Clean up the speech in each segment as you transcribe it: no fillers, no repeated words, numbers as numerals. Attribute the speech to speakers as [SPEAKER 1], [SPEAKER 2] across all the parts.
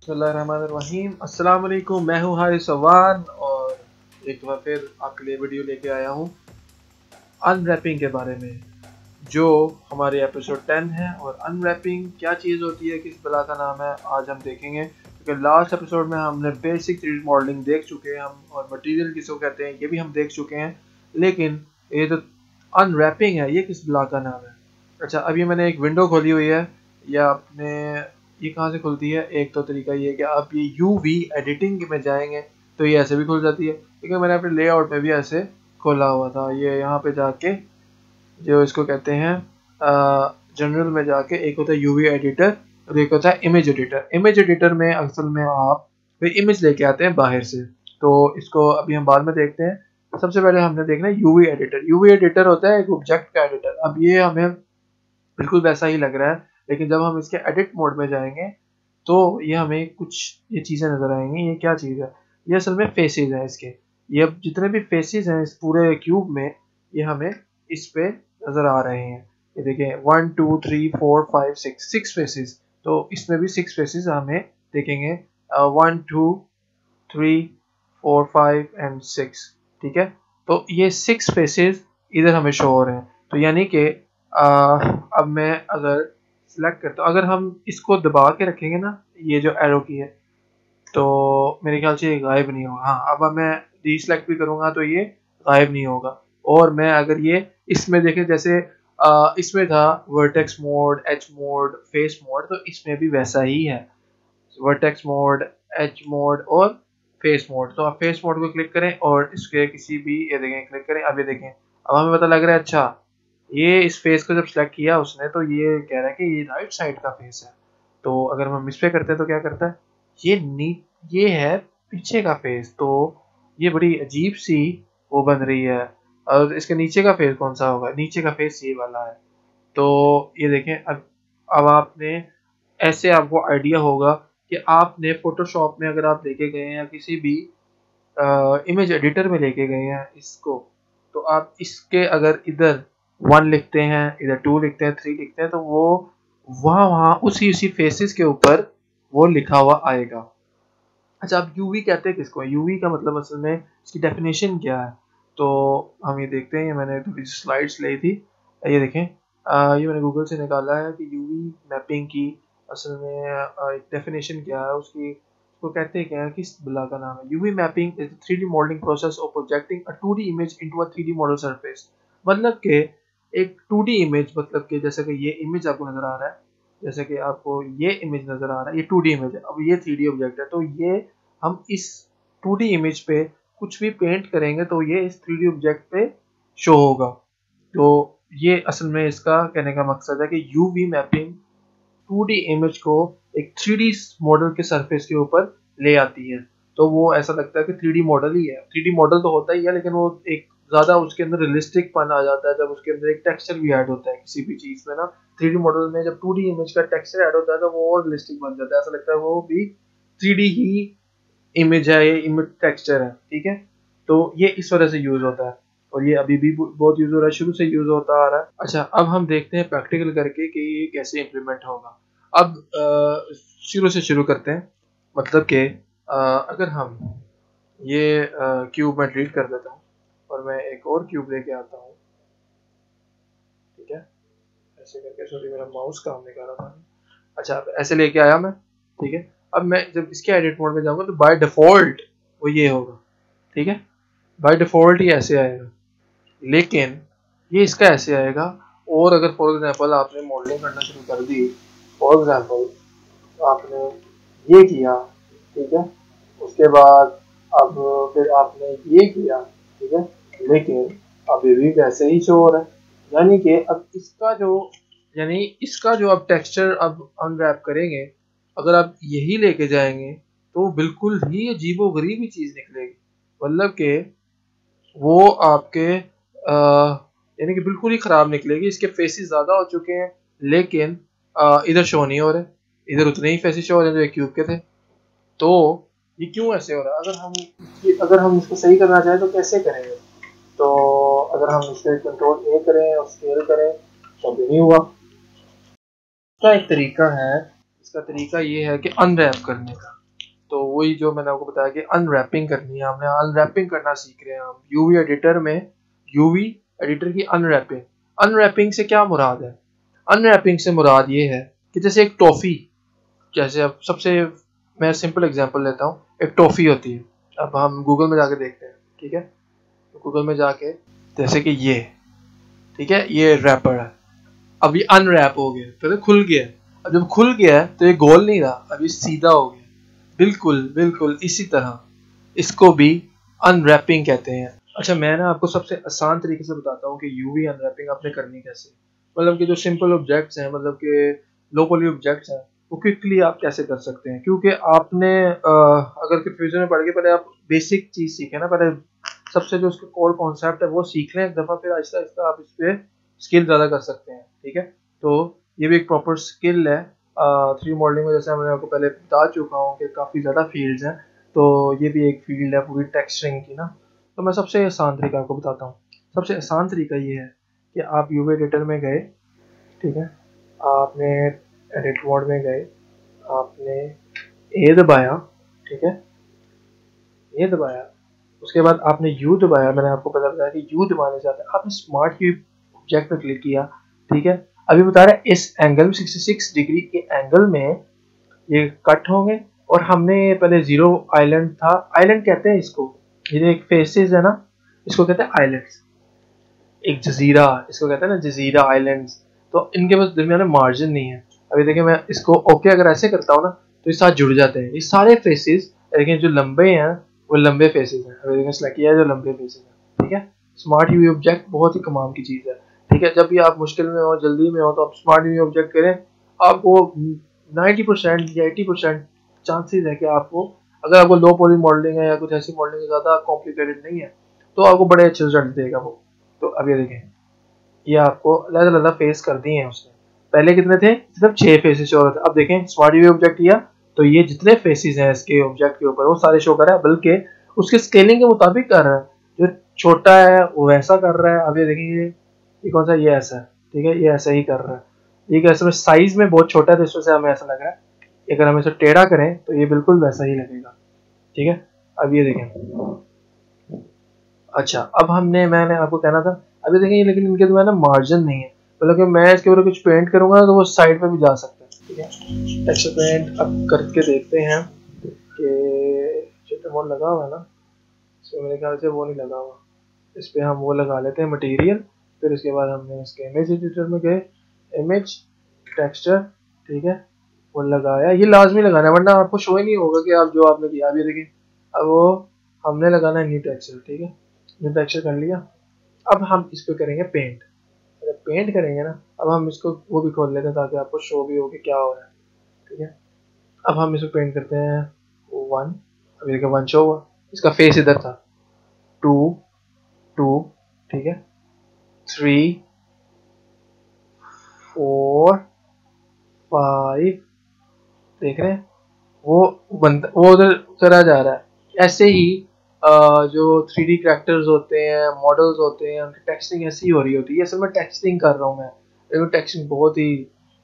[SPEAKER 1] बिस्मिल्लाहिर्रहमानिर्रहीम। अस्सलाम वालेकुम। मैं हूँ हारिस अवान और एक बार फिर आपके लिए वीडियो लेके आया हूँ अनरैपिंग के बारे में, जो हमारे एपिसोड 10 है। और अनरैपिंग क्या चीज़ होती है, किस बला का नाम है, आज हम देखेंगे। क्योंकि लास्ट एपिसोड में हमने बेसिक 3D मॉडलिंग देख चुके हैं हम, और मटेरियल किसको कहते हैं ये भी हम देख चुके हैं। लेकिन ये जो अनरैपिंग है, ये किस बला का नाम है। अच्छा, अभी मैंने एक विंडो खोली हुई है, या आपने ये कहाँ से खुलती है। एक तो तरीका ये है कि आप ये यूवी एडिटिंग में जाएंगे तो ये ऐसे भी खुल जाती है, क्योंकि मैंने अपने लेआउट में भी ऐसे खोला हुआ था। ये यहाँ पे जाके जो इसको कहते हैं जनरल में जाके, एक होता है यूवी एडिटर और एक होता है इमेज एडिटर। इमेज एडिटर में असल में आप कोई इमेज लेके आते हैं बाहर से, तो इसको अभी हम बाद में देखते हैं। सबसे पहले हमने देखना है यूवी एडिटर। यूवी एडिटर होता है एक ऑब्जेक्ट का एडिटर। अब ये हमें बिल्कुल वैसा ही लग रहा है, लेकिन जब हम इसके एडिट मोड में जाएंगे तो ये हमें कुछ ये चीज़ें नज़र आएंगी। ये क्या चीज़ है, ये असल में फेसेस हैं इसके। ये अब जितने भी फेसेस हैं इस पूरे क्यूब में, ये हमें इस पे नज़र आ रहे हैं। ये देखें, 1 2 3 4 5 6 फेसेस। तो इसमें भी 6 फेसेस हमें देखेंगे, 1 2 3 4 5 एंड 6। ठीक है, तो ये 6 फेसेस इधर हमें शो हो रहे हैं। तो यानी कि अब मैं अगर सिलेक्ट करता हूँ, अगर हम इसको दबा के रखेंगे ना, ये जो एरो की है, तो मेरे ख्याल से ये गायब नहीं होगा। हाँ, अब मैं डीसेलेक्ट भी करूँगा तो ये गायब नहीं होगा। और मैं अगर ये इसमें देखें, जैसे इसमें था vertex mode, H mode, face mode, तो इसमें भी वैसा ही है, वर्टेक्स मोड, एच मोड और फेस मोड। तो आप फेस मोड को क्लिक करें और इसके किसी भी, ये देखें, क्लिक करें। अब ये देखें, अब हमें पता लग रहा है। अच्छा, ये इस फेस को जब सिलेक्ट किया उसने, तो ये कह रहा है कि ये राइट साइड का फेस है। तो अगर हम इस पे करते हैं तो क्या करता है, ये ये है पीछे का फेस। तो ये बड़ी अजीब सी वो बन रही है। और इसके नीचे का फेस कौन सा होगा, नीचे का फेस ये वाला है। तो ये देखें, अब आपने ऐसे आपको आइडिया होगा कि आपने फोटोशॉप में अगर आप लेके गए हैं या किसी भी इमेज एडिटर में लेके गए हैं इसको, तो आप इसके अगर इधर 1 लिखते हैं, इधर 2 लिखते हैं, 3 लिखते हैं, तो वो वहाँ वहाँ उसी फेसेस के ऊपर वो लिखा हुआ आएगा। अच्छा, अब यूवी कहते हैं किसको, यूवी का मतलब असल में इसकी डेफिनेशन क्या है। तो हम ये देखते हैं, ये मैंने थोड़ी स्लाइड्स ली थी। ये देखें, ये मैंने गूगल से निकाला है कि यूवी मैपिंग की असल में एक डेफिनेशन क्या है उसकी, उसको कहते हैं क्या है, किस बला का नाम है। UV mapping is 3D modelling process of projecting a 2D image into a 3D model surface. मतलब कि एक 2D इमेज, मतलब कि जैसे कि ये इमेज आपको नजर आ रहा है, जैसे कि आपको ये इमेज नजर आ रहा है, ये 2D इमेज है। अब ये 3D ऑब्जेक्ट है, तो ये हम इस 2D इमेज पे कुछ भी पेंट करेंगे तो ये इस 3D ऑब्जेक्ट पे शो होगा। तो ये असल में इसका कहने का मकसद है कि यूवी मैपिंग 2D इमेज को एक 3D मॉडल के सरफेस के ऊपर ले आती है। तो वो ऐसा लगता है कि 3D मॉडल ही है। 3D मॉडल तो होता ही है, लेकिन वो एक ज़्यादा उसके अंदर रियलिस्टिक पन आ जाता है जब उसके अंदर एक टेक्सचर भी ऐड होता है किसी भी चीज़ में ना। 3D मॉडल में जब 2D इमेज का टेक्सचर ऐड होता है तो वो और रियलिस्टिक बन जाता है, ऐसा लगता है वो भी 3D ही इमेज है, ये इमेज टेक्सचर है। ठीक है, तो ये इस वजह से यूज होता है, और ये अभी भी बहुत यूज हो रहा है, शुरू से यूज होता आ रहा है। अच्छा, अब हम देखते हैं प्रैक्टिकल करके कि ये कैसे इम्प्लीमेंट होगा। अब शुरू से शुरू करते हैं, मतलब कि अगर हम ये क्यूब में डिलीट कर देता हूँ और मैं एक और क्यूब लेके आता हूँ। ठीक है, ऐसे करके, सॉरी मेरा माउस काम नहीं कर रहा था। अच्छा, ऐसे लेके आया मैं। ठीक है, अब मैं जब इसके एडिट मोड में जाऊंगा तो बाय डिफॉल्ट वो ये होगा। ठीक है, बाय डिफॉल्ट ही ऐसे आएगा, लेकिन ये इसका ऐसे आएगा। और अगर फॉर एग्जांपल आपने मॉडलिंग करना शुरू कर दी, फॉर एग्जांपल आपने ये किया, ठीक है, उसके बाद अब फिर आपने ये किया, ठीक है, लेकिन अब ये भी वैसे ही शो हो रहा है। यानी कि अब इसका जो अब टेक्सचर अब अनरैप करेंगे, अगर आप यही लेके जाएंगे तो बिल्कुल ही अजीबोगरीब ही चीज़ निकलेगी। मतलब कि वो आपके यानी कि बिल्कुल ही ख़राब निकलेगी। इसके फेसेस ज़्यादा हो चुके हैं, लेकिन इधर शो नहीं हो रहे, इधर उतने ही फेसेस शो हो रहे हैं जो एक क्यूब के थे। तो ये क्यों ऐसे हो रहा है, अगर हम इसको सही करना चाहें तो कैसे करेंगे। तो अगर हम इसे कंट्रोल ए करें और स्केल करें तो भी नहीं हुआ। इसका एक तरीका है, इसका तरीका ये है कि अनरैप करने का। तो वही जो मैंने आपको बताया कि अनरैपिंग करनी है, हमने अनरैपिंग करना सीख रहे हैं हम यूवी एडिटर में। यूवी एडिटर की अनरैपिंग, अनरैपिंग से क्या मुराद है? अनरैपिंग से मुराद ये है कि जैसे एक टॉफ़ी, जैसे अब सबसे मैं सिंपल एग्जांपल लेता हूँ, एक टॉफ़ी होती है। अब हम गूगल में जाके देखते हैं, ठीक है, तो गूगल में जाके जैसे कि ये, ठीक है, ये रैपर है, अब ये अनरैप हो गया, पहले खुल गया। अब जब खुल गया है तो ये गोल नहीं रहा, अब ये सीधा हो गया। बिल्कुल बिल्कुल इसी तरह इसको भी अनरैपिंग कहते हैं। अच्छा, मैं ना आपको सबसे आसान तरीके से बताता हूँ कि यूवी अनरैपिंग आपने करनी कैसे। मतलब कि जो सिंपल ऑब्जेक्ट्स हैं, मतलब कि लो पॉली ऑब्जेक्ट्स हैं, वो क्विकली आप कैसे कर सकते हैं। क्योंकि आपने अगर कन्फ्यूजन में पड़ गए, पहले आप बेसिक चीज़ सीखें ना, पहले सबसे जो उसका कोर कॉन्सेप्ट है वो सीख लें एक दफ़ा, फिर आहिस्ता आहिस्ता आप इस पर स्किल ज़्यादा कर सकते हैं, ठीक है। तो ये भी एक प्रॉपर स्किल है 3D मॉडलिंग में। जैसे मैंने आपको पहले बता चुका हूँ कि काफ़ी ज़्यादा फील्ड्स हैं, तो ये भी एक फील्ड है पूरी टेक्सचरिंग की ना। तो मैं सबसे आसान तरीका आपको बताता हूँ। सबसे आसान तरीका ये है कि आप यूवी एडिटर में गए, ठीक है, आपने एडिट मोड में गए, आपने ए दबाया, ठीक है, ये दबाया, उसके बाद आपने यू दबाया। मैंने आपको पता बताया कि यू दबाने से आता है, आपने स्मार्ट क्यूब ऑब्जेक्ट पर क्लिक किया, ठीक है। अभी बता रहा है इस एंगल 66 डिग्री के एंगल में ये कट होंगे। और हमने पहले जीरो आइलैंड था, आइलैंड कहते हैं इसको, ये एक फेसेस है ना, इसको कहते हैं आइलैंड्स, एक जजीरा इसको कहते हैं ना, जजीरा आइलैंड्स। तो इनके पास दरमियान में मार्जिन नहीं है। अभी देखिए मैं इसको ओके अगर ऐसे करता हूँ ना, तो ये साथ जुड़ जाते हैं, ये सारे फेसेस। देखिए जो लंबे हैं वो लंबे फेसेस हैं, अभी देखिए सेलेक्ट किया है जो लंबे फेसेस हैं, ठीक है। स्मार्ट यूवी ऑब्जेक्ट बहुत ही कमाल की चीज़ है, ठीक है। जब भी आप मुश्किल में हो, जल्दी में हो, तो आप स्मार्ट यूवी ऑब्जेक्ट करें, आपको 90% या 80% चांसेस है कि आपको, अगर आपको लो पॉली मॉडलिंग है या कुछ ऐसी मॉडलिंग ज़्यादा कॉम्प्लिकेटेड नहीं है, तो आपको बड़े अच्छे रिजल्ट देगा वो। तो अब ये देखें, ये आपको अलग-अलग फेस कर दिए हैं उसने। पहले कितने थे? सिर्फ 6 फेसेस और थे। अब देखें स्मार्ट यूवी ऑब्जेक्ट किया तो ये जितने फेसेस हैं इसके ऑब्जेक्ट के ऊपर वो सारे शो कर रहा है, बल्कि उसके स्केलिंग के मुताबिक कर रहा है। जो छोटा है वो वैसा कर रहा है। अब ये देखिए, ये कौन सा, ये ऐसा है, ठीक है, ये ऐसा ही कर रहा है। ये कैसे में साइज में बहुत छोटा है, तो इसमें से हमें ऐसा लग रहा है। अगर हम इसे टेढ़ा करें तो ये बिल्कुल वैसा ही लगेगा, ठीक है। अब ये देखें, अच्छा, अब मैंने आपको कहना था, अभी देखिए लेकिन इनके तो ना मार्जिन नहीं है, मतलब कि मैं इसके ऊपर कुछ पेंट करूंगा तो वो साइड पे भी जा सकता है, ठीक है। टेक्सचर पेंट अब करके देखते हैं कि चित्र मोड लगा हुआ है ना, इसमें मेरे ख्याल से वो नहीं लगा हुआ। इस पर हम वो लगा लेते हैं मटेरियल, फिर उसके बाद हमने इसके इमेज एडिटर में गए, इमेज टेक्सचर, ठीक है, वो लगाया। ये लाजमी लगाना है वरना आपको शो ही नहीं होगा कि आप जो आपने किया। अभी देखिए, अब वो हमने लगाना है न्यू टेक्सचर, ठीक है, न्यू टेक्सचर कर लिया। अब हम इस पे करेंगे पेंट। जब पेंट करेंगे ना, अब हम इसको वो भी खोल लेते हैं ताकि आपको शो भी हो कि क्या हो रहा है, ठीक है। अब हम इसको पेंट करते हैं 1, अभी देखिए 1 शो हुआ, इसका फेस इधर था। 2 2, ठीक है, 3 4 5, देख रहे हैं वो उधर करा जा रहा है। ऐसे ही जो 3D कैरेक्टर्स होते हैं, मॉडल्स होते हैं, उनकी टेक्सटिंग ऐसी ही हो रही होती है। असल में टेक्सटिंग कर रहा हूँ मैं, लेकिन टेक्सटिंग बहुत ही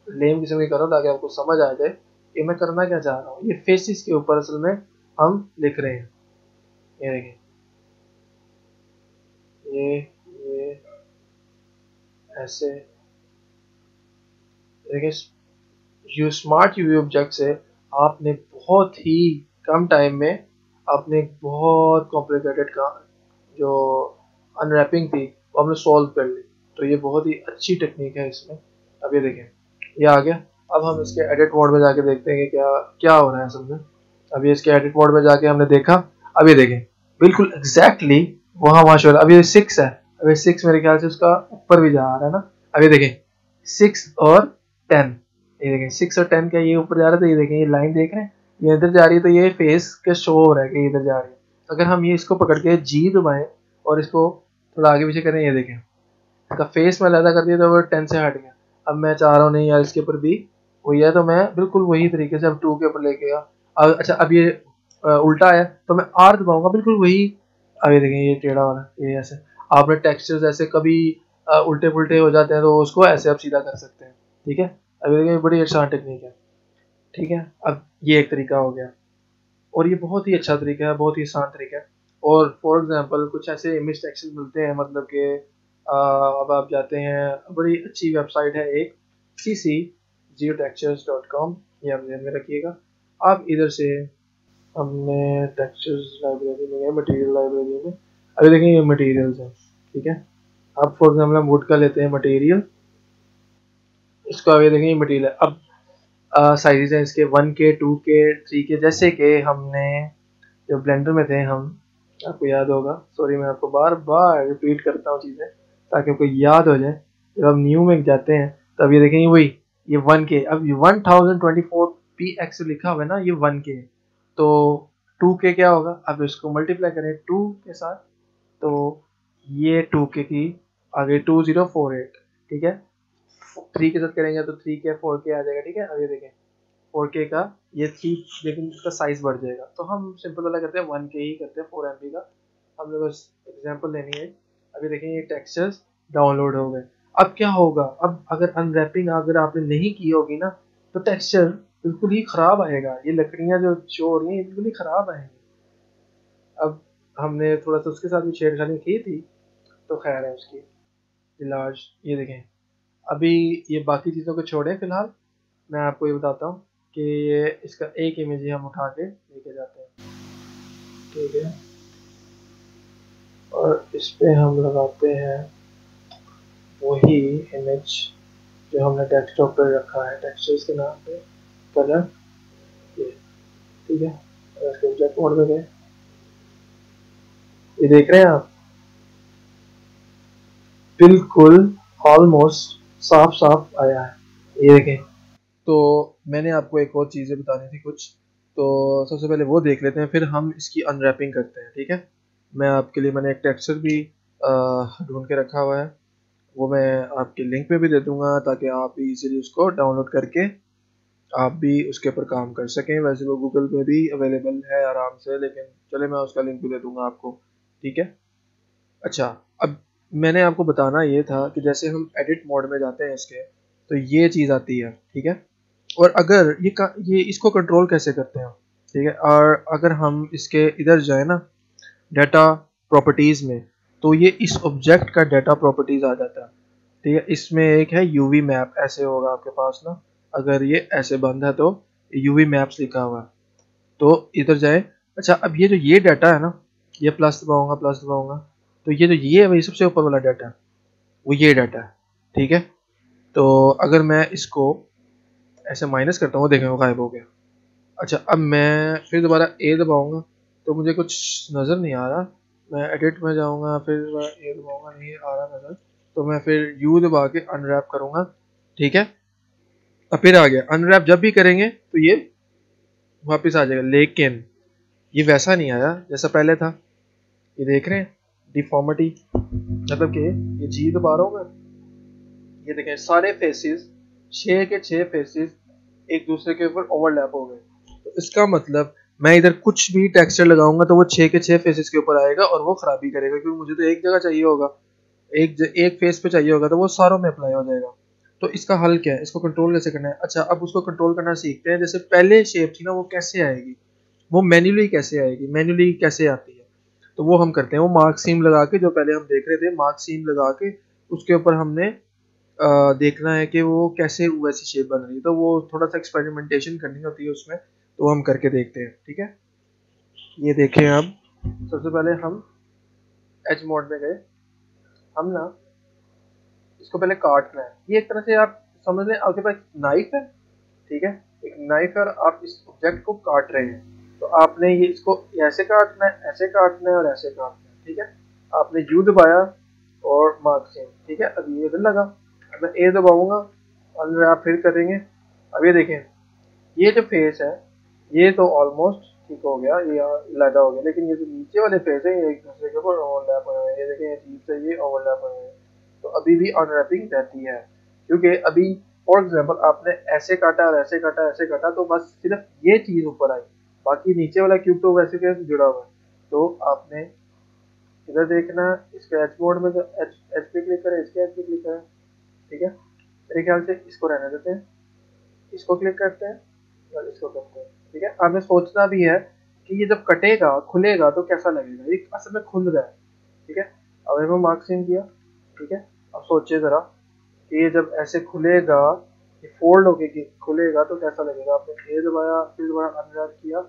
[SPEAKER 1] लेम किस्म की कर रहा हूँ ताकि आपको समझ आ जाए कि मैं करना क्या चाह रहा हूँ। ये फेसेस के ऊपर असल में हम लिख रहे हैं। ये देखिए, ये ऐसे देखिए, यू स्मार्ट यूवी ऑब्जेक्ट से आपने बहुत ही कम टाइम में आपने एक बहुत कॉम्प्लिकेटेड का जो अनरैपिंग थी वो हमने सॉल्व कर ली। तो ये बहुत ही अच्छी टेक्निक है इसमें। अब ये देखें, ये आ गया। अब हम इसके एडिट मोड में जाके देखते हैं कि क्या क्या हो रहा है असल में। अब ये इसके एडिट मोड में जाके हमने देखा, अब ये देखें बिल्कुल एग्जैक्टली वहाँ वहाँ शो। अब ये 6 है, अब ये 6 मेरे ख्याल से उसका ऊपर भी जा रहा है ना। अब ये देखें 6 और 10, ये देखें 6 और 10 का ये ऊपर जा रहा है। तो ये देखें, ये लाइन देख रहे हैं, ये इधर जा रही है, तो ये फेस के शो हो रहा है कि इधर जा रही है। अगर हम ये इसको पकड़ के जी दबाएं और इसको थोड़ा आगे पीछे करें, ये देखें इसका फेस मैं अलग कर दिया तो वो 10 से हट गया। अब मैं चाह रहा हूँ नहीं यार इसके ऊपर भी वही है, तो मैं बिल्कुल वही तरीके से अब 2 के ऊपर लेके गया। अच्छा, अब ये उल्टा है तो मैं आर दबाऊंगा, बिल्कुल वही। अब ये देखें, ये टेढ़ा वाला, ये ऐसे। आपने टेक्सचर्स ऐसे कभी उल्टे पुल्टे हो जाते हैं तो उसको ऐसे आप सीधा कर सकते हैं, ठीक है। अब ये देखिए बड़ी आसान टेक्निक है। ठीक है, अब ये एक तरीका हो गया और ये बहुत ही अच्छा तरीका है, बहुत ही आसान तरीका है। और फॉर एग्जांपल कुछ ऐसे इमेज टेक्सचर्स मिलते हैं, मतलब कि अब आप जाते हैं, बड़ी अच्छी वेबसाइट है एक, cc geotextures.com, ये आप ध्यान में रखिएगा। आप इधर से, हमने टेक्सचर्स लाइब्रेरी में गए, मटेरियल लाइब्रेरी में, अभी देखें ये मटेरियल्स हैं, ठीक है। अब फॉर एग्जाम्पल हम वुड का लेते हैं मटेरियल, इसको अभी देखें ये मटेरियल है। अब साइजेस हैं इसके 1K 2K 3K, जैसे कि हमने जब ब्लेंडर में थे हम, आपको याद होगा, सॉरी मैं आपको बार बार रिपीट करता हूँ चीज़ें ताकि आपको याद हो जाए। जब हम न्यू में जाते हैं तब ये देखेंगे वही, ये 1K, अब ये 1024px लिखा हुआ है ना, ये 1K, तो 2K क्या होगा, अब इसको मल्टीप्लाई करें 2 के साथ, तो ये 2K की आगे 2048, ठीक है। 3 के साथ करेंगे तो 3K 4K आ जाएगा, ठीक है। अब ये देखें 4K का ये 3, लेकिन इसका साइज बढ़ जाएगा, तो हम सिंपल वाला करते हैं 1K ही करते हैं 4 MB का, हमने बस एग्जांपल लेनी है। अभी देखें ये टेक्सचर्स डाउनलोड हो गए। अब क्या होगा, अब अगर अनरैपिंग अगर आपने नहीं की होगी ना, तो टेक्सचर बिल्कुल ही खराब आएगा, ये लकड़ियां जो शो हो रही हैं बिल्कुल ही खराब आएंगी। अब हमने थोड़ा सा उसके साथ भी छेड़खानी की थी, तो खैर है उसकी इलाज। ये देखें, अभी ये बाकी चीज़ों को छोड़ें फिलहाल, मैं आपको ये बताता हूँ कि ये इसका एक इमेज ही हम उठा के लेके जाते हैं, ठीक है। और इस पे हम लगाते हैं वही इमेज जो हमने डेस्कटॉप पर रखा है, टेक्सचर्स के नाम पे, कलर, ये, ठीक है। और इसके ऑब्जेक्ट मोड में गए, ये देख रहे हैं आप, बिल्कुल ऑलमोस्ट साफ साफ आया है, ये देखें। तो मैंने आपको एक और चीज़ें बतानी थी कुछ, तो सबसे पहले वो देख लेते हैं, फिर हम इसकी अनरैपिंग करते हैं, ठीक है। मैं आपके लिए मैंने एक टेक्सचर भी ढूंढ के रखा हुआ है, वो मैं आपके लिंक पे भी दे दूंगा ताकि आप इजीली उसको डाउनलोड करके आप भी उसके ऊपर काम कर सकें। वैसे वो गूगल पे भी अवेलेबल है आराम से, लेकिन चले मैं उसका लिंक भी दे दूंगा आपको, ठीक है। अच्छा, अब मैंने आपको बताना ये था कि जैसे हम एडिट मोड में जाते हैं इसके, तो ये चीज़ आती है, ठीक है। और अगर ये इसको कंट्रोल कैसे करते हैं, ठीक है। और अगर हम इसके इधर जाए ना, डाटा प्रॉपर्टीज़ में, तो ये इस ऑब्जेक्ट का डाटा प्रॉपर्टीज़ आ जाता है, ठीक है। इसमें एक है यूवी मैप, ऐसे होगा आपके पास ना, अगर ये ऐसे बंद है तो यूवी मैप्स लिखा हुआ है, तो इधर जाए। अच्छा, अब ये जो ये डाटा है ना, ये प्लस दबाऊंगा प्लस दबाऊंगा, तो ये जो ये है वही सबसे ऊपर वाला डाटा है, वो ये डाटा है, ठीक है। तो अगर मैं इसको ऐसे माइनस करता हूँ, देखें वो गायब हो गया। अच्छा, अब मैं फिर दोबारा ए दबाऊंगा तो मुझे कुछ नज़र नहीं आ रहा, मैं एडिट में जाऊंगा, फिर ए दबाऊंगा, नहीं आ रहा नज़र, तो मैं फिर यू दबा के अनरैप करूंगा, ठीक है। अब फिर आ गया अनरैप, जब भी करेंगे तो ये वापस आ जाएगा, लेकिन ये वैसा नहीं आया जैसा पहले था। ये देख रहे हैं डिफॉर्मिटी, मतलब कि ये जी दबा रहा हूँ मैं, ये देखें सारे फेसेस, 6 के 6 फेसेस एक दूसरे के ऊपर ओवरलैप हो गए। तो इसका मतलब मैं इधर कुछ भी टेक्सचर लगाऊंगा तो वो 6 के 6 फेसेस के ऊपर आएगा और वो खराबी करेगा, क्योंकि मुझे तो एक जगह चाहिए होगा, एक फेस पे चाहिए होगा, तो वो सारों में अप्लाई हो जाएगा। तो इसका हल क्या है, इसको कंट्रोल कैसे करना है। अच्छा, अब उसको कंट्रोल करना सीखते हैं। जैसे पहले शेप थी ना, वो कैसे आएगी, वो मैन्युअली कैसे आएगी, मैन्युअली कैसे आती है, तो वो हम करते हैं। वो मार्क सीम लगा के, जो पहले हम देख रहे थे, मार्क सीम लगा के उसके ऊपर हमने देखना है कि वो कैसे वैसी शेप बन रही है, तो वो थोड़ा सा एक्सपेरिमेंटेशन करनी होती है उसमें, तो वो हम करके देखते हैं, ठीक है। ये देखें, अब सबसे पहले हम एज मोड में गए, हम ना इसको पहले काटना है। ये एक तरह से आप समझ लें आपके पास नाइफ है, ठीक है, एक नाइफ है और आप इस ऑब्जेक्ट को काट रहे हैं, तो आपने ये इसको ऐसे काटना है, ऐसे काटना है और ऐसे काटना है, ठीक है। आपने यू दबाया और मार्क से, ठीक है। अब ये इधर लगा, अब मैं ए दबाऊंगा, अंदर आप फिर करेंगे। अब ये देखें, ये जो फेस है ये तो ऑलमोस्ट ठीक हो गया, ये लगा हो गया, लेकिन ये जो नीचे वाले फेस है ये एक दूसरे के ऊपर ओवरलैप हुए हैं, ये देखें ये चीज से ये ओवरलैप हुए हैं, तो अभी भी अनरैपिंग रहती है। क्योंकि अभी फॉर एग्जांपल आपने ऐसे काटा और ऐसे काटा ऐसे काटा, तो बस सिर्फ ये चीज ऊपर आई, बाकी नीचे वाला क्यूब तो वैसे कैसे जुड़ा हुआ है। तो आपने इधर देखना, इसके एच मोड में, जो एच एच पे क्लिक करें, इसके एच पे क्लिक करें, ठीक है। मेरे ख्याल से इसको रहने देते हैं, इसको क्लिक करते हैं, और इसको करते हैं, ठीक है। हमें सोचना भी है कि ये जब कटेगा खुलेगा तो कैसा लगेगा, ये असल में खुल रहा है, ठीक है। अब इसको मार्क्सिंग किया, ठीक है। अब सोचिए ज़रा कि ये जब ऐसे खुलेगा, ये फोल्ड होके खुलेगा तो कैसा लगेगा। आपने ए दबाया, फिर दोबारा अनरैप किया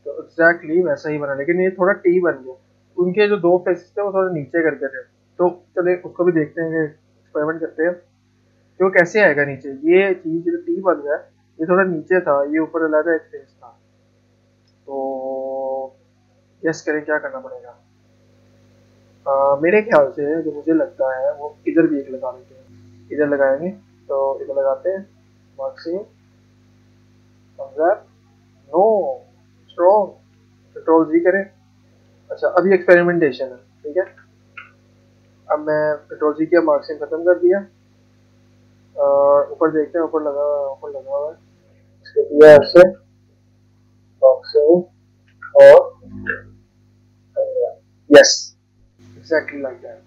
[SPEAKER 1] तो एग्जैक्टली वैसा ही बना, लेकिन ये थोड़ा टी बन गया। उनके जो दो फेसेस थे वो थोड़ा नीचे करके थे, तो चलिए उसको भी देखते हैं, एक्सपेरिमेंट करते हैं कि वो कैसे आएगा नीचे। ये चीज़ जो टी बन गया ये थोड़ा नीचे था, ये ऊपर अलग एक फेस था। तो गेस करें क्या करना पड़ेगा। मेरे ख्याल से जो मुझे लगता है वो इधर भी एक लगा लेते हैं, इधर लगाएंगे तो इधर लगाते हैं मार्क्सिंग अनरैप, नो स्ट्रॉन्ग, कंट्रोल जी करें। अच्छा अभी एक्सपेरिमेंटेशन है, ठीक है। अब मैं कंट्रोल जी किया, मार्क्सिंग खत्म कर दिया, और ऊपर देखते हैं, ऊपर लगा हुआ है, ऊपर लगा हुआ है, इसको दिया ऐसे मार्क्सिंग और यस एग्जैक्टली लाइक दैट।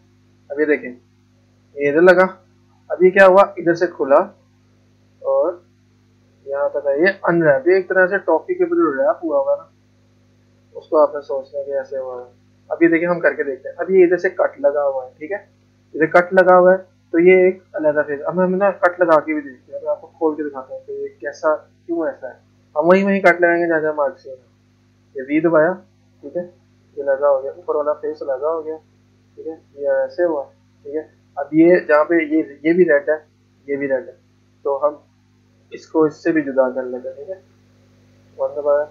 [SPEAKER 1] अब ये देखें, ये इधर लगा, अब ये क्या हुआ, इधर से खुला और यहाँ तक है, ये अनरैप, ये एक तरह से टॉफी के ऊपर जो रैप हुआ हुआ ना उसको आपने सोचना कि ऐसे हुआ है। अब ये देखिए हम करके देखते हैं। अब ये इधर से कट लगा हुआ है, ठीक है, इधर कट लगा हुआ है तो ये एक अलग फेस। अब हम ना कट लगा के भी देखते हैं, मैं आपको खोल के दिखाता हूँ कि ये कैसा क्यों ऐसा है। हम वहीं वहीं कट लगाएंगे जहाँ जहाँ मार्क्स है। ये वी दबाया, ठीक है, ये लगा हो गया, ऊपर वाला फेस लगा हो गया, ठीक है, ये ऐसे हुआ, ठीक है। अब ये जहाँ पे ये भी रेड है, ये भी रेड है, तो हम इसको इससे भी जुदा कर लेते हैं, ठीक है। वन दबाया,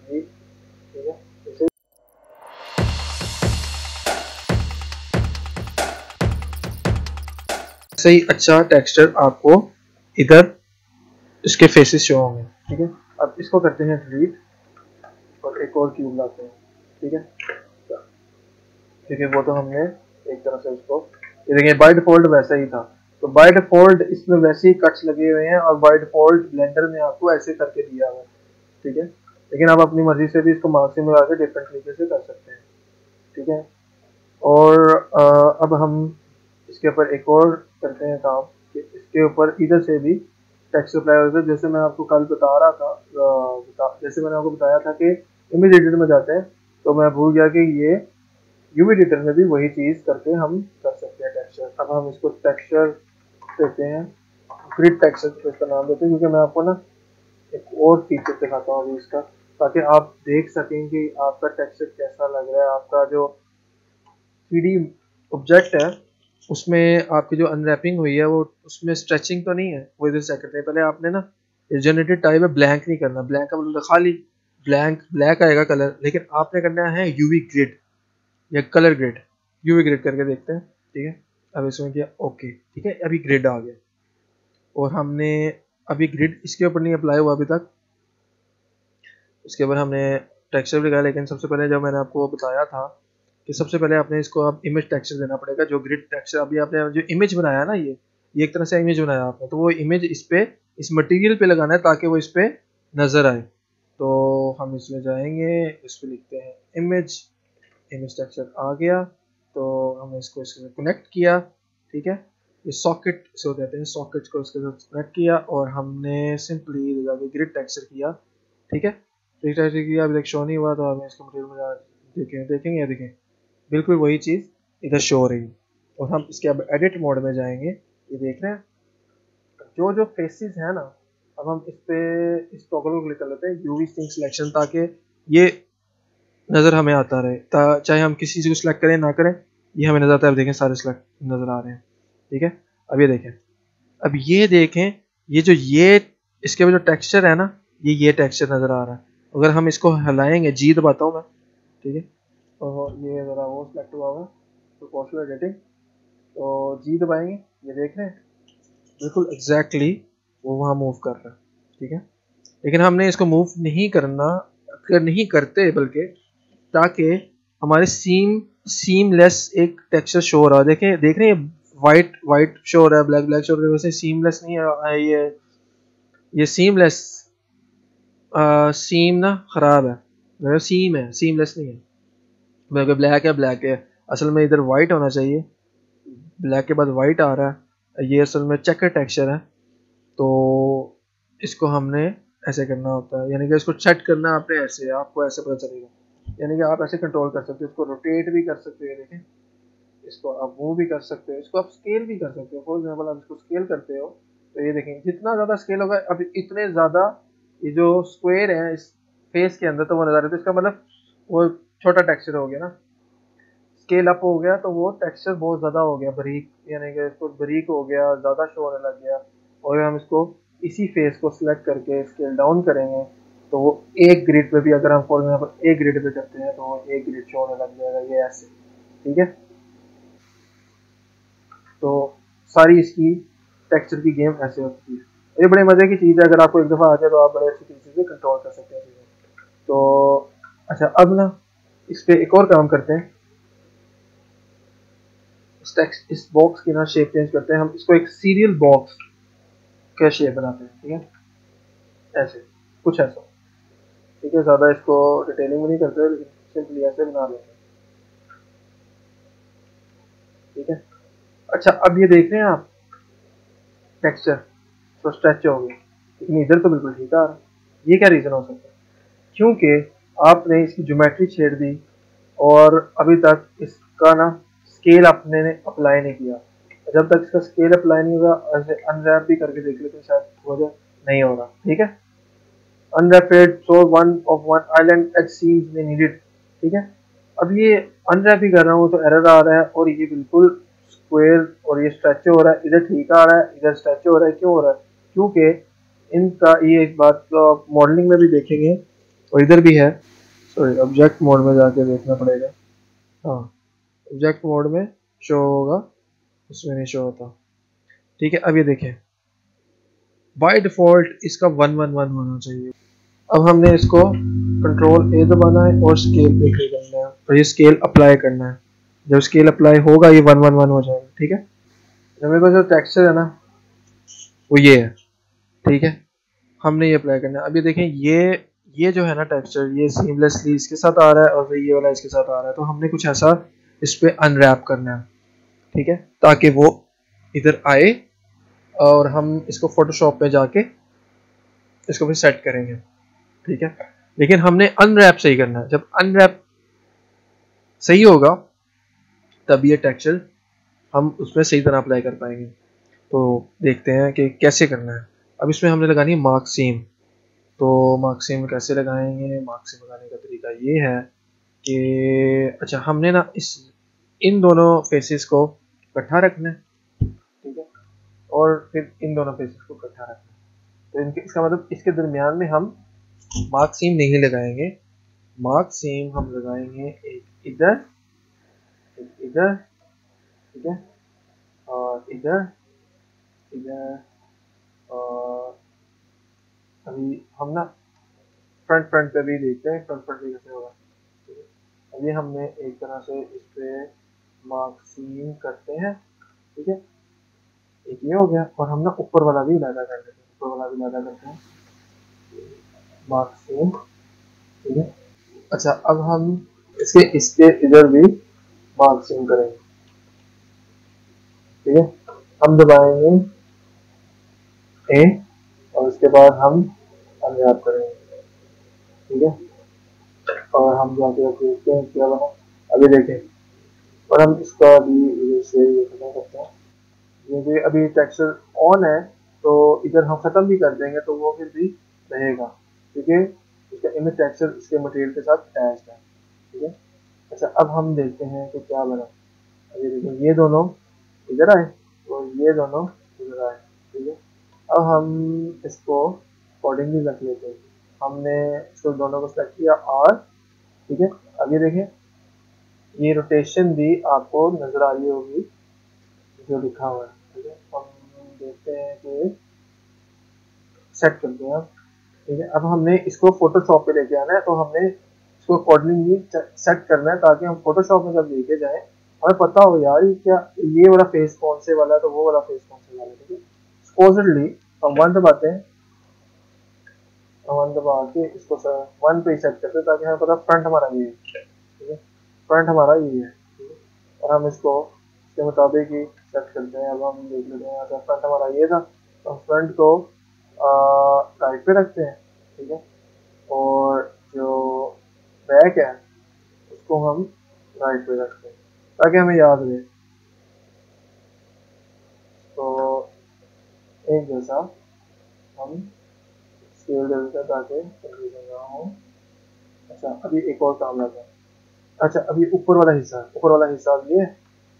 [SPEAKER 1] वी, ठीक है, इसे सही अच्छा टेक्सचर आपको इधर इसके फेसेस शो होंगे, ठीक है। अब इसको करते हैं डिलीट और एक और क्यूब लाते हैं, ठीक है, क्योंकि वो तो हमने एक तरह से उसको, ये देखिए बाय डिफॉल्ट वैसा ही था, तो बाय डिफॉल्ट इसमें वैसे ही कट्स लगे हुए हैं और बाय डिफॉल्ट ब्लेंडर ने आपको ऐसे करके दिया हुआ है, ठीक है। लेकिन आप अपनी मर्जी से भी इसको मार्क्सिंग में आके डिफरेंट तरीके से कर सकते हैं, ठीक है। और अब हम इसके ऊपर एक और करते हैं काम कि इसके ऊपर इधर से भी टेक्स्ट अप्लाई होता है। जैसे मैं आपको कल बता रहा था, जैसे मैंने आपको बताया था कि इमेज एडिटर में जाते हैं, तो मैं भूल गया कि ये यूवी एडिटर में भी वही चीज़ करके हम कर सकते हैं टेक्सचर। अब हम इसको टेक्सचर देते हैं, ग्रिड टेक्सचर तो इसका नाम देते हैं, क्योंकि मैं आपको ना एक और फीचर दिखाता हूँ अभी इसका, ताकि आप देख सकें कि आपका टेक्सचर कैसा लग रहा है। आपका जो 3D ऑब्जेक्ट है उसमें आपकी जो अनरैपिंग हुई है वो उसमें स्ट्रेचिंग तो नहीं है, वो इधर चेक करते हैं। पहले आपने ना जनरेटेड टाइप है, ब्लैंक नहीं करना, ब्लैंक का मतलब खाली ब्लैंक ब्लैक आएगा कलर, लेकिन आपने करना है यूवी ग्रिड या कलर ग्रिड। यूवी ग्रिड करके देखते हैं, ठीक है। अब इसमें किया ओके, ठीक है, अभी ग्रिड आ गया और हमने अभी ग्रिड इसके ऊपर नहीं अप्लाई हुआ अभी तक, उसके ऊपर हमने टेक्सचर भी लगाया। लेकिन सबसे पहले जब मैंने आपको बताया था कि सबसे पहले आपने इसको अब इमेज टेक्सचर देना पड़ेगा, जो ग्रिड टेक्सचर अभी आपने जो इमेज बनाया ना, ये एक तरह से इमेज बनाया आपने, तो वो इमेज इस पे इस मटेरियल पे लगाना है ताकि वो इस पे नज़र आए। तो हम इसमें जाएंगे, इस पर लिखते हैं इमेज, इमेज टेक्सचर आ गया, तो हमने इसको इसके कनेक्ट किया, ठीक है। ये सॉकेट से कहते हैं, सॉकेट को इसके साथ कनेक्ट किया और हमने सिंपली जाके ग्रिड टेक्सचर किया, ठीक है। ग्रिड टेक्सचर किया, अभी तक शो नहीं हुआ, तो हमें इसके मटेरियल में देखेंगे, देखें बिल्कुल वही चीज़ इधर शो हो रही है। और हम इसके अब एडिट मोड में जाएंगे, ये देख रहे हैं जो जो फेसेस है ना, अब हम इस पे इस टॉगल को क्लिक कर लेते हैं यूवी सिंक सिलेक्शन, ताकि ये नज़र हमें आता रहे, चाहे हम किसी चीज़ को सिलेक्ट करें ना करें, ये हमें नज़र आता है। अब देखें सारे सिलेक्ट नज़र आ रहे हैं, ठीक है। अब ये देखें, अब ये देखें, ये जो ये इसके जो टेक्सचर है ना, ये टेक्सचर नज़र आ रहा है। अगर हम इसको हिलाएंगे, जी दबाता हूँ मैं, ठीक है, तो ये ज़रा वो सिलेक्ट हुआ हुआ तो पोस्टर एडिटिंग, तो जी दबाएंगे, ये देख रहे हैं बिल्कुल एग्जैक्टली वो वहाँ मूव कर रहा है, ठीक है। लेकिन हमने इसको मूव नहीं करना, नहीं करते, बल्कि ताकि हमारे सीमलेस एक टेक्सचर शो हो रहा है। देखें देख रहे हैं वाइट वाइट शो हो रहा है, ब्लैक ब्लैक शो हो रहा है, वैसे सीमलेस नहीं है ये सीमलेस सीम ना ख़राब है, सीम है, सीमलेस नहीं है। मेरे को ब्लैक है, ब्लैक है, असल में इधर वाइट होना चाहिए, ब्लैक के बाद वाइट आ रहा है, ये असल में चेकर टेक्सचर है। तो इसको हमने ऐसे करना होता है, यानी कि इसको सेट करना है आपने ऐसे, आपको ऐसे पता चलेगा, यानी कि आप ऐसे कंट्रोल कर सकते हो, इसको रोटेट भी कर सकते हो, देखें इसको आप मूव भी कर सकते हो, इसको आप स्केल भी कर सकते हो। फॉर एग्जाम्पल आप इसको स्केल करते हो तो ये देखें जितना ज़्यादा स्केल होगा, अब इतने ज़्यादा ये जो स्क्वायर है इस फेस के अंदर तो वो नज़र आता है, तो इसका मतलब वो छोटा टेक्सचर हो गया ना, स्केल अप हो गया तो वो टेक्सचर बहुत ज़्यादा हो गया बारीक, यानी कि इसको बारीक हो गया, ज़्यादा शो होने लग गया। और हम इसको इसी फेस को सिलेक्ट करके स्केल डाउन करेंगे तो वो एक ग्रिड पे भी, अगर हम फॉर एग्जाम्पल एक ग्रिड पे करते हैं तो वो एक ग्रिड शो होने लग जाएगा, ये ऐसे, ठीक है। तो सारी इसकी टेक्सचर की गेम ऐसे होती है। ये बड़े मज़े की चीज़ है, अगर आपको एक दफ़ा आ जाए तो आप बड़े अच्छी तरीके से कंट्रोल कर सकते हैं चीज़ें। तो अच्छा, अब ना इस पर एक और काम करते हैं, इस बॉक्स की ना शेप चेंज करते हैं, हम इसको एक सीरियल बॉक्स का शेप बनाते हैं, ठीक है, ऐसे कुछ ऐसा, ठीक है। ज़्यादा इसको डिटेलिंग में नहीं करते, लेकिन सिंपली ऐसे बना लेते हैं, ठीक है। अच्छा, अब ये देख रहे हैं आप टेक्सचर तो स्ट्रेच हो गया, लेकिन इधर तो बिल्कुल ठीक आ रहा है। ये क्या रीज़न हो सकता है? क्योंकि आपने इसकी ज्योमेट्री छेड़ दी और अभी तक इसका ना स्केल आपने ने अप्लाई नहीं किया। जब तक इसका स्केल अप्लाई नहीं होगा, ऐसे अनरैप भी करके देख लेते हैं, शायद हो जाए, नहीं हो रहा, ठीक है। Unwrapped so one of one island age seems में नीडेड, ठीक है। अब ये अनरैप ही कर रहा हूँ तो एरर आ रहा है, और ये बिल्कुल स्क्वायर और ये स्ट्रेच हो रहा है, इधर ठीक आ रहा है, इधर स्ट्रेच हो रहा है, क्यों हो रहा है? क्योंकि इनका ये एक बात तो आप मॉडलिंग में भी देखेंगे और इधर भी है, सॉरी ऑब्जेक्ट मोड में जाके देखना पड़ेगा, हाँ ऑब्जेक्ट मोड में शो होगा, उसमें नहीं शो होता, ठीक है। अब ये देखें बाय डिफॉल्ट इसका 111 होना चाहिए। अब हमने इसको कंट्रोल ए दबाना है और स्केल पे क्लिक करना है और ये स्केल अप्लाई करना है। जब स्केल अप्लाई होगा ये 111 हो जाएगा, ठीक है। जब मेरे पास जो टेक्सचर है ना वो ये है, ठीक है, हमने ये अप्लाई करना है। अब ये देखें ये जो है ना टेक्सचर, ये सीमलेसली इसके साथ आ रहा है और फिर ये वाला इसके साथ आ रहा है, तो हमने कुछ ऐसा इस पे अनरैप करना है, ठीक है, ताकि वो इधर आए और हम इसको फोटोशॉप पे जाके इसको फिर सेट करेंगे, ठीक है। लेकिन हमने अनरैप सही करना है, जब अनरैप सही होगा तब ये टेक्सचर हम उसमें सही तरह अप्लाई कर पाएंगे। तो देखते हैं कि कैसे करना है। अब इसमें हमने लगानी है मार्क सीम। तो मार्क सीम कैसे लगाएंगे? मार्क सीम लगाने का तरीका ये है कि अच्छा हमने ना इन दोनों फेसेस को इकट्ठा रखना है, ठीक है, और फिर इन दोनों फेसेस को इकट्ठा रखना है। तो इनके इसका मतलब इसके दरमियान में हम मार्क सीम नहीं लगाएंगे, मार्क सीम हम लगाएंगे एक इधर, एक इधर, ठीक है, और इधर, इधर, और अभी हम ना फ्रंट फ्रंट पे भी देखते हैं फ्रंट फ्रंट भी कैसे होगा, ठीक है। अभी हमने एक तरह से इस पे मार्क सीम करते हैं, ठीक है, एक ये हो गया, और हम ना ऊपर वाला भी इलादा कर देते हैं, ऊपर वाला भी इलादा करते हैं मार्क सीम, ठीक है। अच्छा, अब हम इसके इधर भी मार्क सीम करेंगे, ठीक है। हम दबाएंगे ए और उसके बाद हम अनरैप करेंगे, ठीक है, और हम जाके देखते हैं क्या बना। अभी देखें, और हम इसका भी इधर से ये खत्म करते हैं, क्योंकि अभी टेक्सचर ऑन है तो इधर हम ख़त्म भी कर देंगे तो वो फिर भी रहेगा, क्योंकि इसका इमेज टेक्सचर इसके मटेरियल के साथ अटैच है, ठीक है। अच्छा, अब हम देखते हैं कि क्या बना। अभी देखें ये दोनों इधर आए और ये दोनों इधर आए, ठीक है। अब हम इसको अकॉर्डिंगली रख लेते हैं। हमने इसको दोनों को सेलेक्ट किया आर, ठीक है। अब ये देखें ये रोटेशन भी आपको नज़र आ रही होगी जो लिखा हुआ है, ठीक है। हम देखते हैं कि सेट करते हैं, ठीक है। अब हमने इसको फोटोशॉप पे लेके आना है, तो हमने इसको अकॉर्डिंगली सेट करना है ताकि हम फोटोशॉप में जब लेके जाएं हमें पता हो यार ये क्या, ये वाला फेस कौन से वाला है तो वो वाला फेस कौन से वाला है, ठीक है। सपोजिटली हम वन दबाते हैं, वन दबा के इसको वन पे सेट करते हैं ताकि हमें पता फ्रंट हमारा ये है, ठीक है, फ्रंट हमारा ये है, ठीक है। और हम इसको इसके मुताबिक ही सेट करते हैं। अब हम देख लेते हैं अगर फ्रंट हमारा ये था तो फ्रंट को राइट पे रखते हैं, ठीक है। और जो बैक है उसको हम राइट पे रखते हैं ताकि हमें याद रहे। तो एक जैसा हम स्केल दे देते हैं ताकि कंफ्यूजन ना हो। अच्छा, अभी एक और काम लगा। अच्छा, अभी ऊपर वाला हिस्सा, ऊपर वाला हिस्सा ये,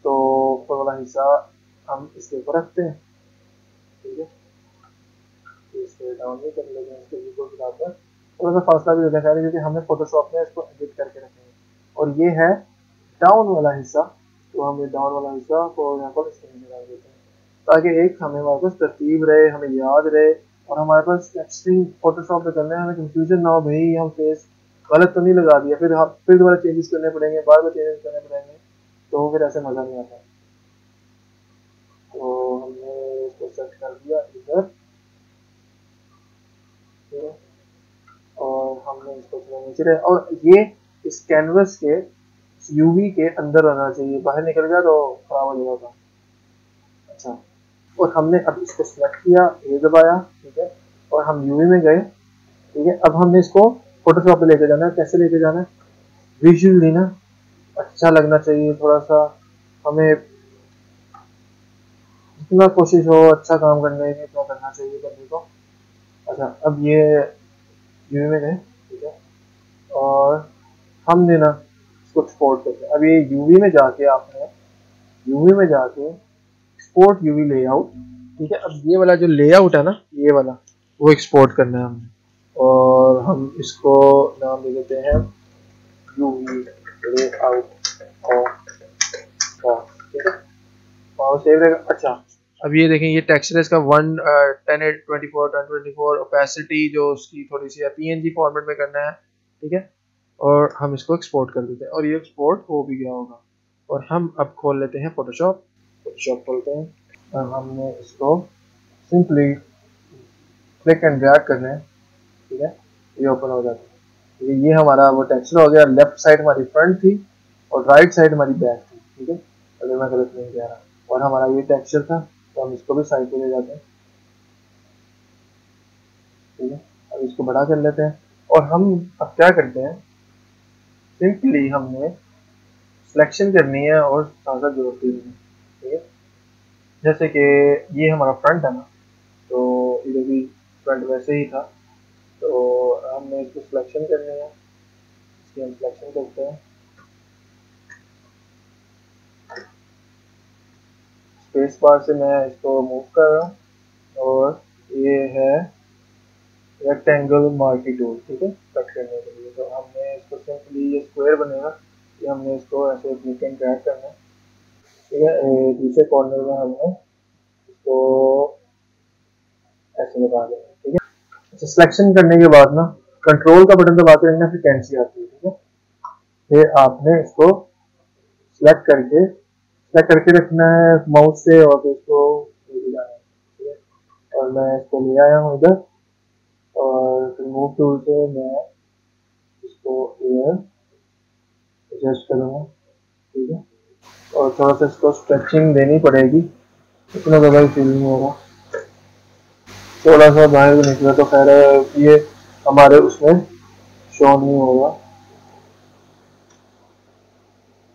[SPEAKER 1] तो ऊपर वाला हिस्सा हम इसके ऊपर रखते हैं। ठीक है, तो इसे डाउन भी कर लेते हैं, इसके बिल्कुल बराबर। थोड़ा सा फासला भी रखना चाहिए क्योंकि हमने फोटोशॉप में इसको एडिट करके रखेंगे। और ये है डाउन वाला हिस्सा, तो हम ये डाउन वाला हिस्सा को यहाँ पर इसके नीचे डाल देते हैं ताकि एक हमें हमारे पास तरतीब रहे, हमें याद रहे, और हमारे पास टेक्सटिंग फोटोशॉप पे करने में हमें कंफ्यूजन ना हो, भाई हम फेस गलत तो नहीं लगा दिया, फिर हम फिर दोबारा चेंजेस करने पड़ेंगे, बार बार चेंजेस करने पड़ेंगे, तो फिर ऐसे मज़ा नहीं आता। तो हमने इसको सेट कर दिया इधर, ठीक है, और हमने इसको थोड़ा नीचे रहे, और ये इस कैनवस के यूवी के अंदर रहना चाहिए, बाहर निकल गया तो खराब हो जाएगा। अच्छा, और हमने अब इसको सिलेक्ट किया, ये दबाया, ठीक है, और हम यूवी में गए। ठीक है, अब हमने इसको फोटोशॉप पे लेके जाना है। कैसे लेके जाना है? विजुअली ना अच्छा लगना चाहिए थोड़ा सा, हमें जितना कोशिश हो अच्छा काम करने की इतना करना चाहिए बंदे को। अच्छा, अब ये यूवी में गए, ठीक है, और हमने ना इसको एक्सपोर्ट करके, अब ये यूवी में जाके आपने यूवी में जाके एक्सपोर्ट यूवी लेआउट, ठीक है, अब ये वाला जो लेआउट है ना, ये वाला वो एक्सपोर्ट करना है हमने, और हम इसको नाम दे देते हैं यूवी लेआउट और, ठीक है, और सेव रहेगा। अच्छा, अब ये देखें, ये टेक्सचर है इसका 1024 ओपेसिटी जो उसकी थोड़ी सी पीएनजी फॉर्मेट में करना है, ठीक है, और हम इसको एक्सपोर्ट कर देते हैं और ये एक्सपोर्ट हो भी गया होगा। और हम अब खोल लेते हैं फोटोशॉप, फोटोशॉप खोलते हैं, अब हमने इसको सिंपली क्लिक एंड ड्रैग करना है, ठीक है, ये ओपन हो जाता है। ये हमारा वो टेक्सचर हो गया, लेफ्ट साइड हमारी फ्रंट थी और राइट साइड हमारी बैक थी, ठीक है, अगर मैं गलत नहीं कह रहा, और हमारा ये टेक्सचर था, तो हम इसको भी साइड पे ले जाते हैं, ठीक है, अब इसको बड़ा कर लेते हैं। और हम अब क्या करते हैं, सिंपली हमने सिलेक्शन करनी है और साथ साथ जोड़ती है, ठीक है, जैसे कि ये हमारा फ्रंट है ना, तो इधर भी फ्रंट वैसे ही था, तो हमने इसको सिलेक्शन करनी है, इसकी हम सिलेक्शन करते हैं, स्पेस बार से मैं इसको मूव कर रहा हूँ, और ये है रेक्टेंगल मार्की टूल, ठीक है, कट करने के लिए। तो हमने इसको सिंपली, ये स्क्वायर बनेगा, कि हमने इसको ऐसे क्लिक एंड ड्रैग करना है, ठीक है, दूसरे कॉर्नर में हमने इसको ऐसे लगा देना है, ठीक है। अच्छा, सिलेक्शन करने के बाद ना कंट्रोल का बटन दबाते रहना, फिर कैंसिल आती है, ठीक है, फिर आपने इसको सेलेक्ट करके रखना है माउस से, और फिर इसको लेके जाना है, ठीक है, और मैं इसको ले आया हूँ इधर, और फिर मूव टूल से मैं इसको एयर एडजस्ट करूँगा, ठीक है, और थोड़ा सा इसको स्ट्रेचिंग देनी पड़ेगी, इतना ज़्यादा ही फील नहीं होगा, थोड़ा सा बाहर भी निकला तो खैर ये हमारे उसमें शो नहीं होगा,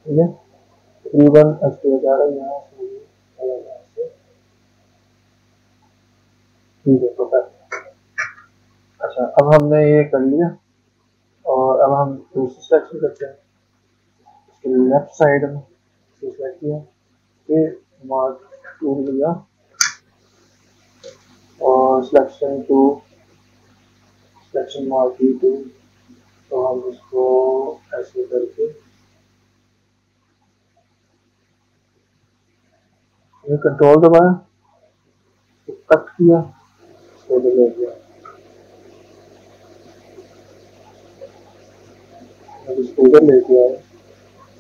[SPEAKER 1] ठीक है, तकरीबन अच्छी जा रहा है यहाँ से, ठीक है, तो फिर अच्छा, अब हमने ये कर लिया, और अब हम दूसरी सेक्शन करते हैं, इसके लेफ्ट साइड में सेलेक्ट किया, फिर मार्क टूल लिया, और सिलेक्शन मार्क टूल, तो हम इसको ऐसे करके ये कंट्रोल दबाया, कट किया, इसको ले गया, इसको इधर ले गया,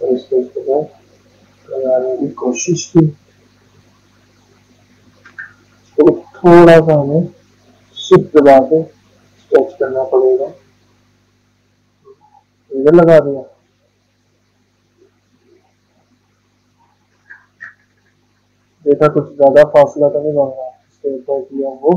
[SPEAKER 1] और इसको इसके बाद लगाने की कोशिश की, तो थोड़ा सा हमें शिफ्ट दबा के स्ट्रेच करना पड़ेगा, इधर लगा दिया, देखा कुछ ज्यादा फासला तो नहीं बन रहा, इसके ऊपर किया वो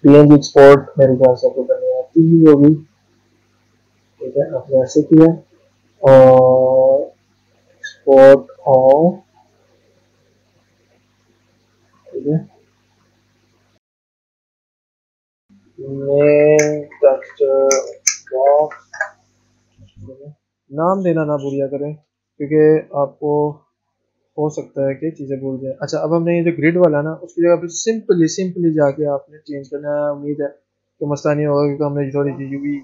[SPEAKER 1] PNG एक्सपोर्ट मेरे ख्याल से आपको करनी आती ही होगी। ठीक है, आपने ऐसे किया और एक्सपोर्ट ऑफ, ठीक है, मेन टेक्सचर बॉक्स। नाम देना ना भूलिया करें क्योंकि आपको हो सकता है कि चीज़ें भूल जाए। अच्छा, अब हमने ये जो ग्रिड वाला ना उसकी जगह पे सिंपली सिंपली जाके आपने चेंज करना है। उम्मीद है कि मसला नहीं होगा क्योंकि हमने थोड़ी सी यूवी,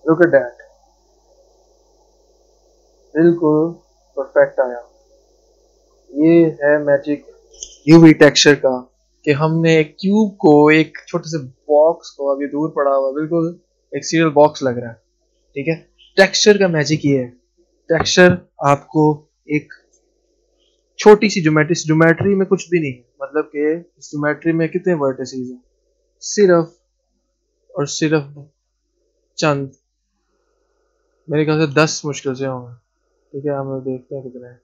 [SPEAKER 1] लुक एट दैट, बिल्कुल परफेक्ट आया। ये है मैजिक यूवी टेक्सचर का कि हमने एक क्यूब को, एक छोटे से बॉक्स को, अभी दूर पड़ा हुआ बिल्कुल एक सीरियल बॉक्स लग रहा है। ठीक है, टेक्सचर का मैजिक ये है, टेक्सचर आपको एक छोटी सी ज्योमेट्री, ज्योमेट्री में कुछ भी नहीं, मतलब कि इस ज्योमेट्री में कितने वर्टिसेस हैं, सिर्फ और सिर्फ चंद, मेरे ख्याल से 10 मुश्किल से होंगे। ठीक है, हम लोग देखते हैं कितने हैं,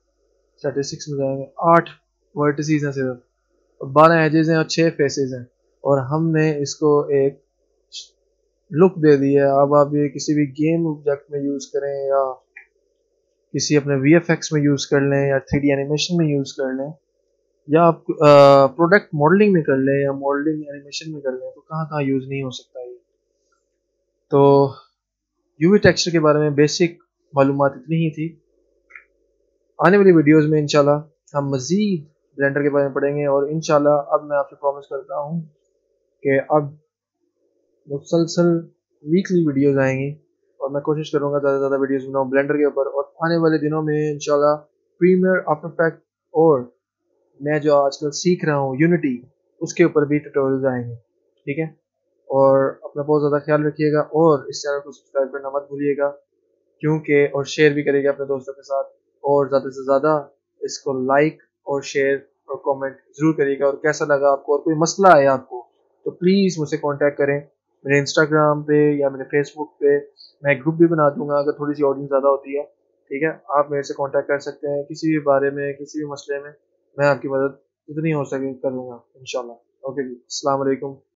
[SPEAKER 1] स्टैटिस्टिक्स में जाएंगे, 8 वर्टिसेस हैं सिर्फ, 12 एजेस हैं और 6 फेसेस हैं, और हमने इसको एक लुक दे दी है। अब आप ये किसी भी गेम ऑब्जेक्ट में यूज करें या किसी अपने VFX में यूज कर लें या 3D एनिमेशन में यूज कर लें या आप प्रोडक्ट मॉडलिंग में कर लें या मॉडलिंग एनिमेशन में कर लें, तो कहाँ कहाँ यूज नहीं हो सकता ये। तो यूवी टेक्सचर के बारे में बेसिक मालूमात इतनी ही थी। आने वाली वीडियोस में इंशाल्लाह हम मज़ीद ब्लेंडर के बारे में पढ़ेंगे, और इंशाल्लाह अब मैं आपसे प्रॉमिस करता हूँ कि अब मुसलसल वीकली वीडियोस आएंगी, और मैं कोशिश करूँगा ज़्यादा से ज़्यादा वीडियोस बनाऊँ ब्लेंडर के ऊपर। और आने वाले दिनों में इंशाल्लाह प्रीमियर, आफ्टर इफेक्ट, और मैं जो आजकल सीख रहा हूँ यूनिटी, उसके ऊपर भी ट्यूटोरियल्स आएंगे। ठीक है, और अपना बहुत ज़्यादा ख्याल रखिएगा, और इस चैनल को सब्सक्राइब करना मत भूलिएगा, क्योंकि और शेयर भी करिएगा अपने दोस्तों के साथ, और ज़्यादा से ज़्यादा इसको लाइक और शेयर और कमेंट ज़रूर करिएगा। और कैसा लगा आपको, और कोई मसला है आपको, तो प्लीज़ मुझसे कांटेक्ट करें मेरे इंस्टाग्राम पे या मेरे फेसबुक पे। मैं एक ग्रुप भी बना दूंगा अगर थोड़ी सी ऑडियंस ज़्यादा होती है। ठीक है, आप मेरे से कांटेक्ट कर सकते हैं किसी भी बारे में, किसी भी मसले में, मैं आपकी मदद जितनी हो सके करूँगा इंशाल्लाह। ओके जी, अस्सलाम वालेकुम।